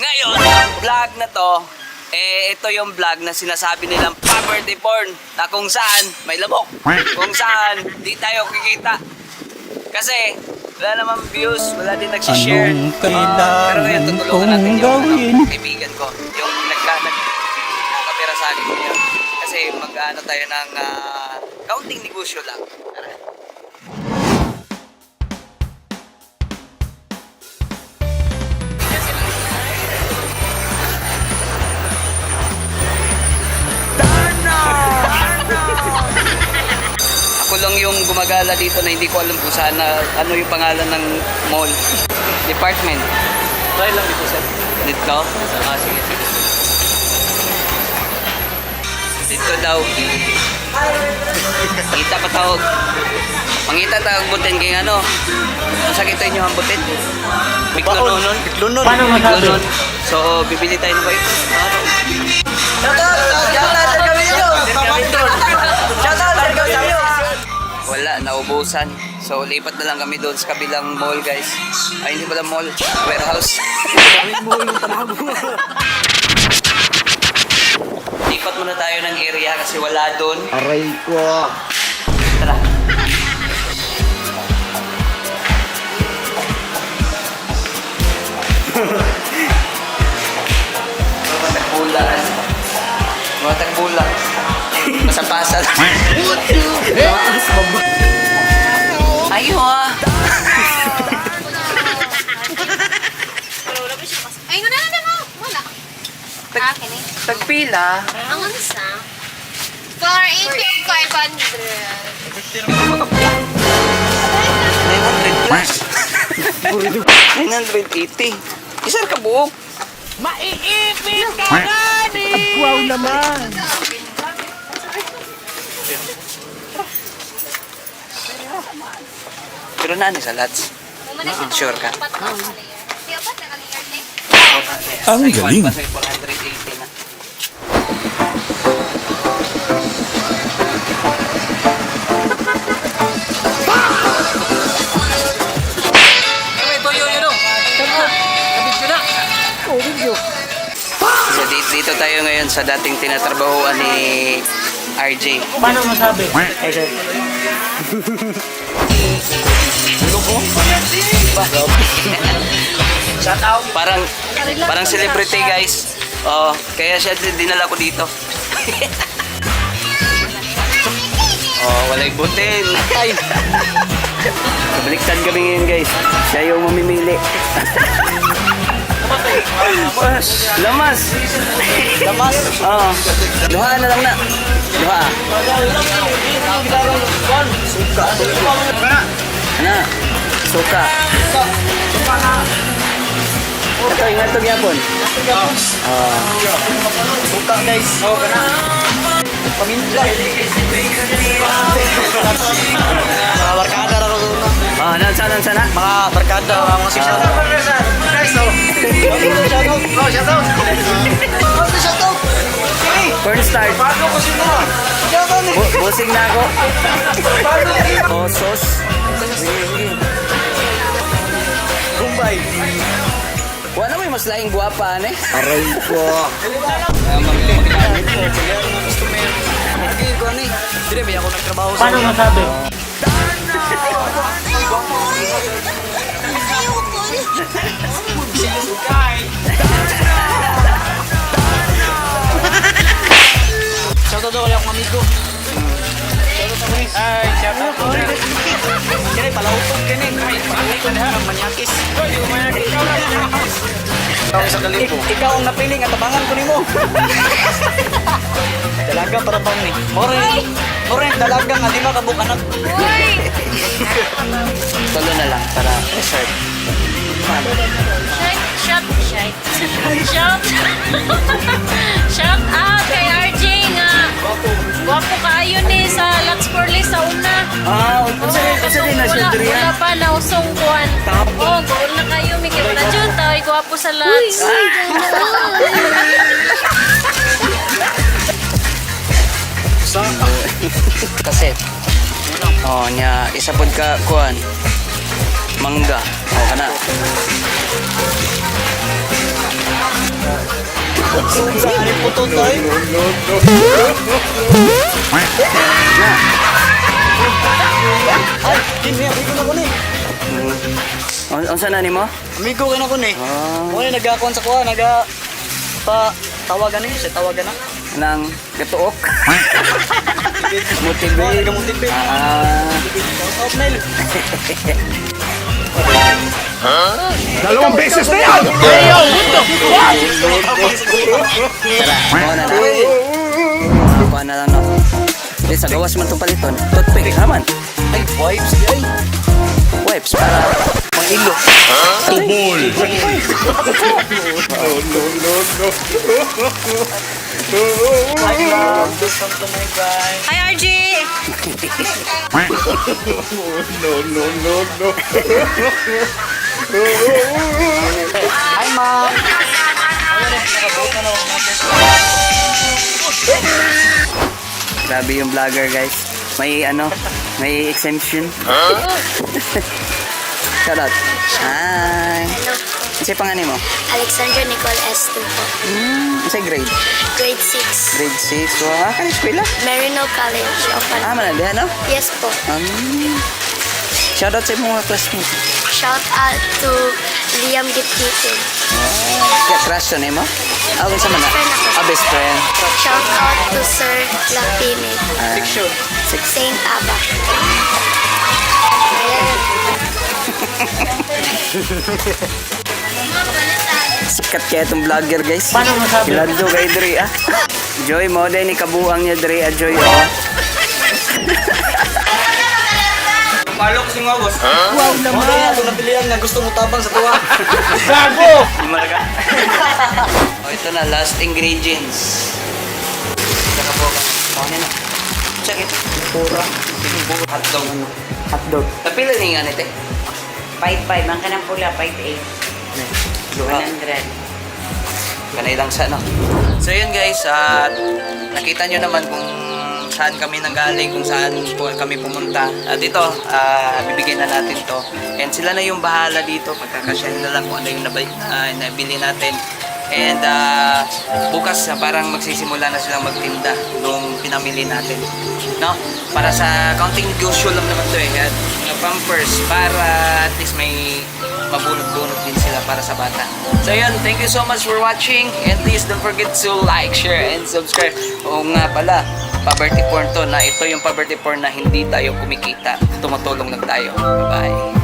Ngayon, ang vlog na to, ito yung vlog na sinasabi nilang poverty porn na kung saan may lamok, kung saan di tayo kikita. Kasi wala namang views, wala din nagsishare. Pero ngayon, tutulungan natin yung kaibigan ko, yung nagkamera sa akin ngayon. Kasi mag-ano tayo ng kaunting negosyo lang. Tara. Ako lang yung gumagala dito na hindi ko alam kung saan na, ano yung pangalan ng mall. Department. Try lang dito, sir. Dito? Ah, sige. Dito daw. Kita pa tawag. Mangita tawag butin kaya ano. Masakit tayo nyo ang butin. Miklunon. Miklunon. Paano masabi? So, bibili tayo na ba ito? Wala, naubusan. So, lipat na lang kami doon sa kabilang mall, guys. Ay, hindi pala mall. Warehouse. Lipat muna tayo ng area kasi wala doon. Aray ko. Tara. Mga tagbulan. Mga tagbulan. Pasapasa lang. Ayaw ah. Ay, wala na mo. Wala. Akin eh. Tagpila. Ang unsa? For 8,500. 900 plus. 980. Isang kabuok. Maiipit ka gani! Wow naman! Pero nani sa lots? Sure ka? Ang galing. Sa 480 na. So, dito tayo ngayon sa dating tinatrabahuan ni RJ. Paano masabi? Shout out. Parang celebrity, guys. Oh, kaya siya dinala ko dito. Oh, walay butin. Ay. Baliktad kami ngayon, guys. Siya yung mamimili. Lamas. Lamas? Oo. Luha na lang na. Luha. Suka. Ano? Suka. Ito, ingat ito gyapon. Suka, guys. Paminta. Mga barkada na ito. Nan sana? Mga barkada, mga siksya. Cornstarch. Busing na ako. Osos. Kumbay. Wala mo yung mas laing guwapa, ane? Aray ko. Dire, may ako nagtrabaho sa... Paano masabi? Shout out daw yung amigo. Ay, shout out. Kaya palautog kini. Ay, palautog na ang manyakis. Ikaw ang napiling at tabangan ko nimo. Dalaga para bang ni. More dalaga nga di makabukanan. Tulo na lang para reserve. Shout out kay RJ nga. Wapo kaayo ni sa Lux Forley sa una. Kasi din na siya Wala pa na usong kuwan. Oh, goal na kayo. May kaya na dyan. Tawag wapo sa Lux. Kasi oh nya isa pod ka kuan mangga. Oh kana. Saan po to tayo? Ay, hindi amigo na ko ni. Unsa na nimo? Amigo ka na ko ni. Muna nag-akon sa kuha, tawagan niyo, tawagan na. Nang katuok. Motivate. Motivate. Top mail. Dalawang beses na yan! Kuha na lang. Kuha na lang, no? Di, sa gawas man itong paliton. Toothpick, naman. Ay, wipes. Ay, Wipes para pang-ilo. Tubol! I love this song to my guys. Hi, RG! Hi, ma'am. Grabe yung vlogger, guys. May exemption. Shout out. Hi. Kasi pangalan mo? Alexander Nicole S2 po. Kasi grade? Grade 6. Grade 6. Wow, ka na eskwela? Merino College of Manandihan, no? Yes po. Shout out sa mga classmates. Shout out to Liam Gitgitin. Kaya crush to name mo? Kung sa mana? Friend ako. Best friend. Shout out to Sir Lapine. Fiction. Saint Aba. Ayan. Sikat kaya itong vlogger, guys. Paano masabi? Kilado kay Dre, ah. Joy mo, din ikabuang niya, Dre, ah, Joy, oh. Palok si mga boss. Wow naman. Ito napilihan nga gusto mo tabang sa tuwa. Gago! Malaga. Oh, ito na, last ingredients. Saka po ka. Ano na? Check it. Pura. Hotdog. Hotdog. Napila niya nga nito eh. 5-5, ang kanang pula, 5-8. 100. Kanay lang sa ano. So yun guys, nakita nyo naman kung saan kami nanggaling, kung saan po kami pumunta. At ito, bibigyan na natin to. And sila na yung bahala dito, pagkakasyahin na lang kung ano yung nabili natin. And bukas parang magsisimula na silang magtinda nung pinamili natin. No? Para sa counting negosyo lang naman to eh. At mga pampers para at least may mabunot-bunot din sila para sa bata. So yun, thank you so much for watching. And please don't forget to like, share, and subscribe. Oo nga pala, poverty porn to na ito yung poverty porn na hindi tayo kumikita. Tumutulong lang tayo. Bye!